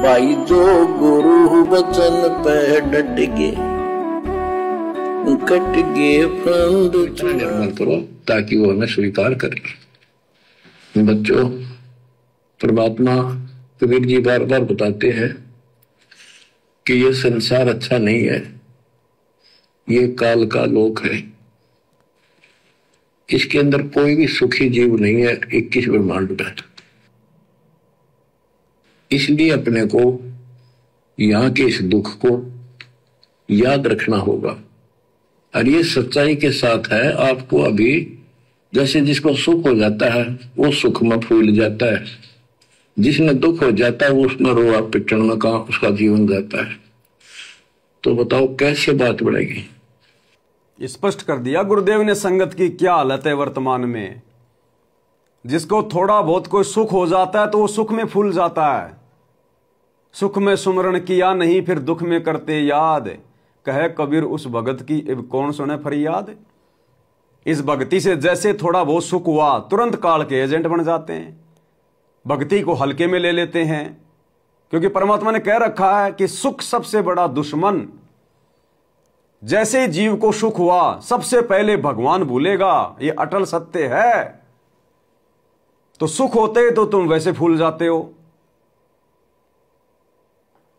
भाई जो गुरु वचन पे डट गए कट गए फंद निर्मल करो ताकि वो हमें स्वीकार करे। बच्चों, परमात्मा कबीर जी बार बार बताते हैं कि ये संसार अच्छा नहीं है, ये काल का लोक है, इसके अंदर कोई भी सुखी जीव नहीं है 21 ब्रह्मांड में। इसलिए अपने को यहाँ के इस दुख को याद रखना होगा और ये सच्चाई के साथ है। आपको अभी जैसे जिसको सुख हो जाता है वो सुख में फूल जाता है, जिसमें दुख हो जाता है वो उसमें रोआ पिटन में कहाँ उसका जीवन जाता है। तो बताओ कैसे बात बढ़ेगी। स्पष्ट कर दिया गुरुदेव ने संगत की क्या हालत है वर्तमान में। जिसको थोड़ा बहुत कोई सुख हो जाता है तो वो सुख में फूल जाता है। सुख में सुमरण किया नहीं फिर दुख में करते याद, कहे कबीर उस भगत की अब कौन सुने फरियाद। इस भक्ति से जैसे थोड़ा बहुत सुख हुआ तुरंत काल के एजेंट बन जाते हैं, भक्ति को हल्के में ले लेते हैं, क्योंकि परमात्मा ने कह रखा है कि सुख सबसे बड़ा दुश्मन। जैसे ही जीव को सुख हुआ सबसे पहले भगवान भूलेगा, ये अटल सत्य है। तो सुख होते तो तुम वैसे फूल जाते हो,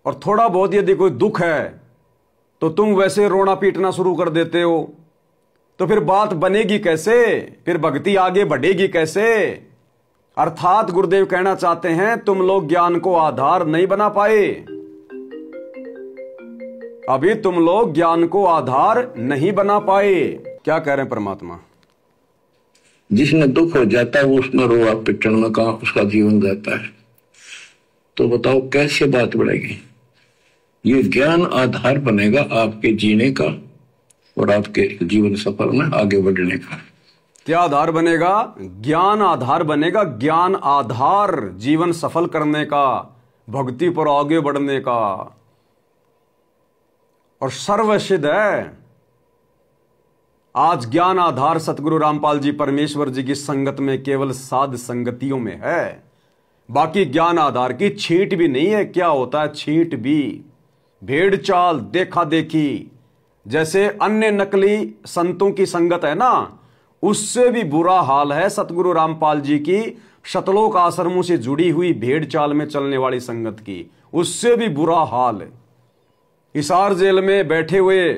और थोड़ा बहुत यदि कोई दुख है तो तुम वैसे रोना पीटना शुरू कर देते हो। तो फिर बात बनेगी कैसे, फिर भक्ति आगे बढ़ेगी कैसे। अर्थात गुरुदेव कहना चाहते हैं तुम लोग ज्ञान को आधार नहीं बना पाए, अभी तुम लोग ज्ञान को आधार नहीं बना पाए। क्या कह रहे हैं परमात्मा। जिसमें दुख हो जाता है वो उसमें रोआ पिटन में कहाँ उसका जीवन जाता है। तो बताओ कैसे बात बढ़ेगी। ये ज्ञान आधार बनेगा आपके जीने का और आपके जीवन सफर में आगे बढ़ने का। क्या आधार बनेगा। ज्ञान आधार बनेगा, ज्ञान आधार जीवन सफल करने का, भक्ति पर आगे बढ़ने का। और सर्वसिद्ध है आज ज्ञान आधार सतगुरु रामपाल जी परमेश्वर जी की संगत में केवल साध संगतियों में है। बाकी ज्ञान आधार की छींट भी नहीं है। क्या होता है छींट भी, भेड़ चाल देखा देखी, जैसे अन्य नकली संतों की संगत है ना, उससे भी बुरा हाल है सतगुरु रामपाल जी की शतलोक आश्रमों से जुड़ी हुई भेड़ चाल में चलने वाली संगत की, उससे भी बुरा हाल है। हिसार जेल में बैठे हुए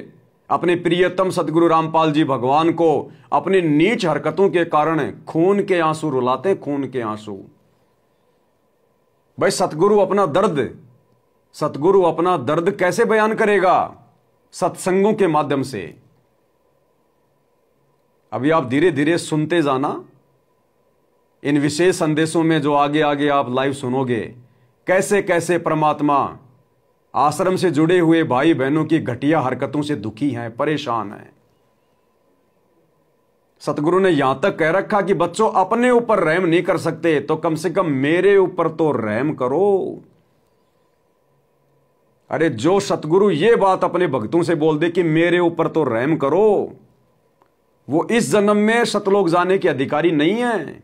अपने प्रियतम सतगुरु रामपाल जी भगवान को अपनी नीच हरकतों के कारण खून के आंसू रुलाते, खून के आंसू। भाई सतगुरु अपना दर्द कैसे बयान करेगा। सत्संगों के माध्यम से। अभी आप धीरे धीरे सुनते जाना इन विशेष संदेशों में जो आगे आगे आप लाइव सुनोगे, कैसे कैसे परमात्मा आश्रम से जुड़े हुए भाई बहनों की घटिया हरकतों से दुखी हैं, परेशान हैं। सतगुरु ने यहां तक कह रखा कि बच्चों अपने ऊपर रहम नहीं कर सकते तो कम से कम मेरे ऊपर तो रहम करो। अरे जो सतगुरु ये बात अपने भक्तों से बोल दे कि मेरे ऊपर तो रहम करो, वो इस जन्म में सतलोक जाने के अधिकारी नहीं है।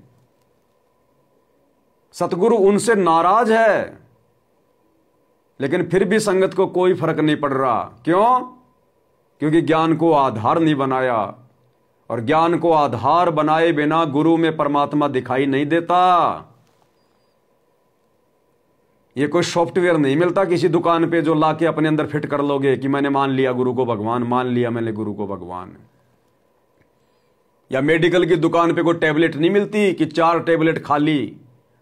सतगुरु उनसे नाराज है, लेकिन फिर भी संगत को कोई फर्क नहीं पड़ रहा। क्यों? क्योंकि ज्ञान को आधार नहीं बनाया, और ज्ञान को आधार बनाए बिना गुरु में परमात्मा दिखाई नहीं देता। ये कोई सॉफ्टवेयर नहीं मिलता किसी दुकान पे जो लाके अपने अंदर फिट कर लोगे कि मैंने मान लिया गुरु को भगवान, मान लिया मैंने गुरु को भगवान। या मेडिकल की दुकान पे कोई टैबलेट नहीं मिलती कि 4 टैबलेट खा ली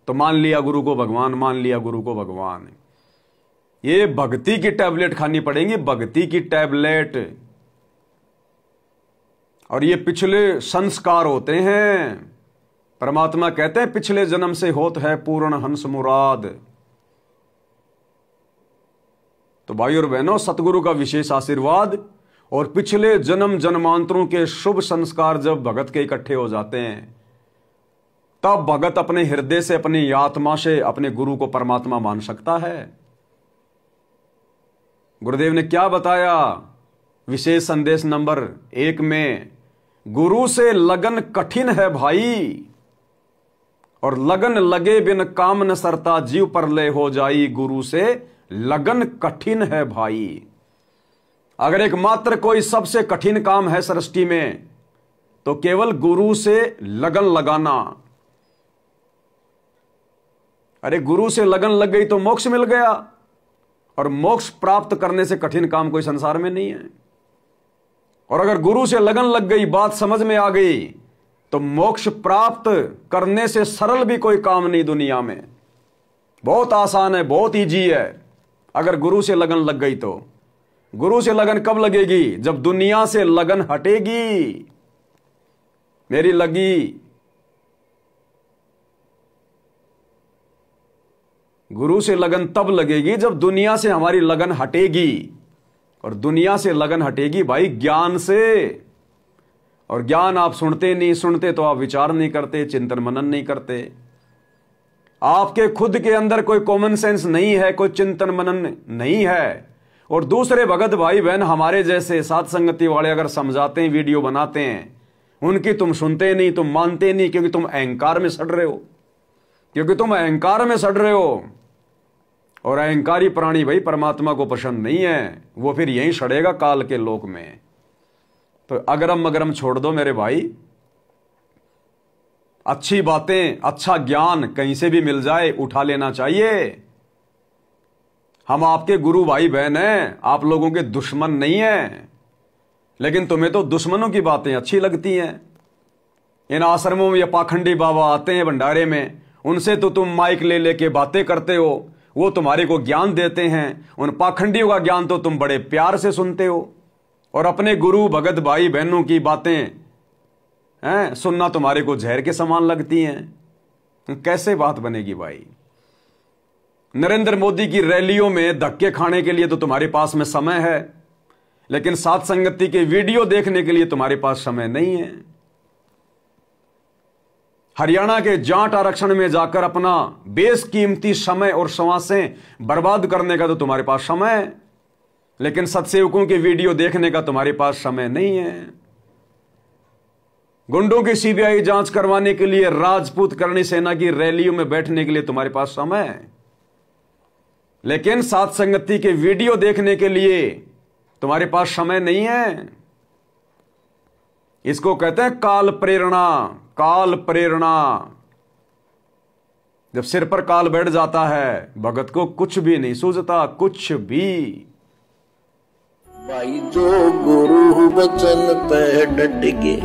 तो मान लिया गुरु को भगवान, मान लिया गुरु को भगवान। ये भक्ति की टैबलेट खानी पड़ेगी, भक्ति की टैबलेट। और ये पिछले संस्कार होते हैं। परमात्मा कहते हैं पिछले जन्म से होत है पूर्ण हंस मुराद। तो भाई और बहनों, सतगुरु का विशेष आशीर्वाद और पिछले जन्म जन्मांतरों के शुभ संस्कार जब भगत के इकट्ठे हो जाते हैं, तब भगत अपने हृदय से, अपनी आत्मा से अपने गुरु को परमात्मा मान सकता है। गुरुदेव ने क्या बताया विशेष संदेश नंबर 1 में, गुरु से लगन कठिन है भाई, और लगन लगे बिन काम न सरता, जीव पर ले हो जाई, गुरु से लगन कठिन है भाई। अगर एकमात्र कोई सबसे कठिन काम है सृष्टि में तो केवल गुरु से लगन लगाना। अरे गुरु से लगन लग गई तो मोक्ष मिल गया, और मोक्ष प्राप्त करने से कठिन काम कोई संसार में नहीं है। और अगर गुरु से लगन लग गई, बात समझ में आ गई, तो मोक्ष प्राप्त करने से सरल भी कोई काम नहीं दुनिया में। बहुत आसान है, बहुत इजी है। अगर गुरु से लगन लग गई तो गुरु से लगन कब लगेगी? जब दुनिया से लगन हटेगी। मेरी लगी गुरु से लगन तब लगेगी जब दुनिया से हमारी लगन हटेगी। और दुनिया से लगन हटेगी भाई ज्ञान से। और ज्ञान आप सुनते नहीं, सुनते तो आप विचार नहीं करते, चिंतन मनन नहीं करते। आपके खुद के अंदर कोई कॉमन सेंस नहीं है, कोई चिंतन मनन नहीं है। और दूसरे भगत भाई बहन हमारे जैसे साथ संगति वाले अगर समझाते हैं, वीडियो बनाते हैं, उनकी तुम सुनते नहीं, तुम मानते नहीं, क्योंकि तुम अहंकार में सड़ रहे हो। क्योंकि तुम अहंकार में सड़ रहे हो। और अहंकारी प्राणी भाई परमात्मा को पसंद नहीं है, वो फिर यहीं सड़ेगा काल के लोक में। तो अगरम मगरम छोड़ दो मेरे भाई। अच्छी बातें, अच्छा ज्ञान कहीं से भी मिल जाए उठा लेना चाहिए। हम आपके गुरु भाई बहन हैं, आप लोगों के दुश्मन नहीं हैं। लेकिन तुम्हें तो दुश्मनों की बातें अच्छी लगती हैं। इन आश्रमों में ये पाखंडी बाबा आते हैं भंडारे में, उनसे तो तुम माइक ले लेके बातें करते हो, वो तुम्हारे को ज्ञान देते हैं। उन पाखंडियों का ज्ञान तो तुम बड़े प्यार से सुनते हो। और अपने गुरु भगत भाई बहनों की बातें सुनना तुम्हारे को जहर के समान लगती हैं। कैसे बात बनेगी भाई? नरेंद्र मोदी की रैलियों में धक्के खाने के लिए तो तुम्हारे पास में समय है, लेकिन साथ संगति के वीडियो देखने के लिए तुम्हारे पास समय नहीं है। हरियाणा के जाट आरक्षण में जाकर अपना बेशकीमती समय और श्वासें बर्बाद करने का तो तुम्हारे पास समय है, लेकिन सत्सेवकों के वीडियो देखने का तुम्हारे पास समय नहीं है। गुंडों की सीबीआई जांच करवाने के लिए राजपूत करणी सेना की रैलियों में बैठने के लिए तुम्हारे पास समय है, लेकिन साथ संगति के वीडियो देखने के लिए तुम्हारे पास समय नहीं है। इसको कहते हैं काल प्रेरणा। काल प्रेरणा। जब सिर पर काल बैठ जाता है, भगत को कुछ भी नहीं सूझता, कुछ भी। भाई जो गुरु वचन पे डट गे,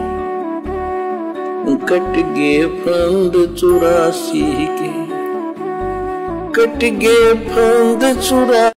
कट गे फंद 84 के, कट गे फंद 84।